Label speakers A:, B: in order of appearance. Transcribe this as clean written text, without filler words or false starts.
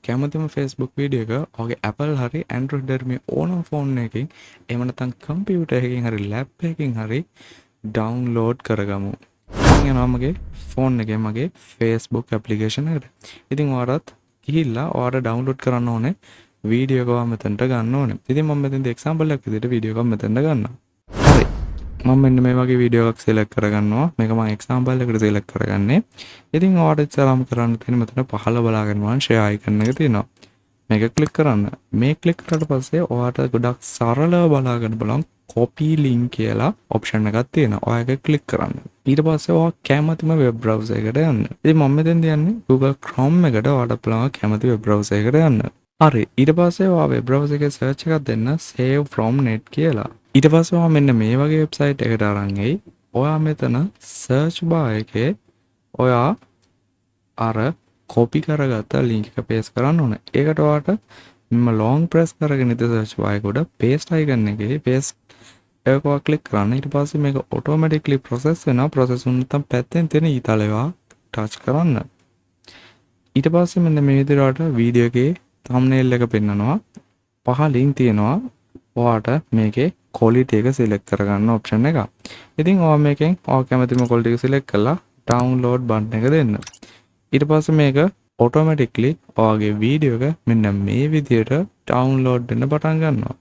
A: කැමතිම Facebook video එක ඔයාගේ Apple හරි Android හරි මේ ඕනම ෆෝන් එකකින් එහෙම නැත්නම් කම්පියුටර් එකකින් හරි ලැප් එකකින් හරි ඩවුන්ලෝඩ් කරගමු. ඉතින් යනවා මගේ ෆෝන් එකේ මගේ Facebook ඇප්ලිකේෂන් එකට. ඉතින් ඔයාලත් ගිහිල්ලා ඔයාලා ඩවුන්ලෝඩ් කරන්න ඕනේ වීඩියෝ එක මෙතනට ගන්න ඕනේ. ඉතින් මම මෙතනදී එක්සැම්පල් එකක් විදිහට වීඩියෝ එකක් මෙතනට ගන්නවා. හරි. මම මෙන්න මේ වගේ වීඩියෝ එකක් සිලෙක්ට් කරගන්නවා. මේක මම එක්සැම්පල් එකකට සිලෙක්ට් කරගන්නේ. ඉතින් ඔයාලට ඉස්සරහම කරන්න තියෙන මෙතන පහළ බලාගෙන වань ෂෙයා අයිකන් එක තියෙනවා. මේක ක්ලික් කරන්න. මේ ක්ලික් කරලා පස්සේ ඔයාට ගොඩක් සරලව බලාගන්න බලන්න copy link කියලා ඔප්ෂන් එකක් තියෙනවා. ඔයා ඒක ක්ලික් කරන්න. ඊට පස්සේ ඔයා කැමතිම වෙබ් බ්‍රවුසර් එකට යන්න. ඉතින් මම මෙතෙන්ද යන්නේ Google Chrome එකට. ඔයාට පුළුවන් කැමති වෙබ් බ්‍රවුසර් එකට යන්න. හරි. ඊට පස්සේ ඔයා වෙබ් බ්‍රවුසර් එකේ සර්ච් එකක් දෙන්න save from net කියලා. ඊට පස්සේ ඔයා මෙන්න මේ වගේ වෙබ්සයිට් එකකට අරන් එයි. ඔයා මෙතන search bar එකේ ඔයා අර කොපි කරගත්ත ලින්ක් එක පේස්ට් කරන්න ඕනේ. ඒකට ඔයාට මම long press කරගෙන ඉත search bar එක උඩ paste icon එකේ paste එක ඔයා ක්ලික් කරන්න. ඊට පස්සේ මේක automatically process වෙනවා. process වුණ නැත්නම් පැත්තෙන් තියෙන ඊතලේවා touch කරන්න. ඊට පස්සේ මෙන්න මේ විදිහට වීඩියෝ එකේ thumbnail එක පෙන්නනවා. පහලින් තියෙනවා ඔයාට මේකේ quality එක select කරගන්න option එක. ඉතින් ඔයා මේකෙන් ඔයා කැමතිම quality එක select කරලා download button එක දෙන්න. ඊට පස්සේ මේක automatically ඔයාගේ වීඩියෝ එක මෙන්න මේ විදිහට download වෙන්න පටන් ගන්නවා.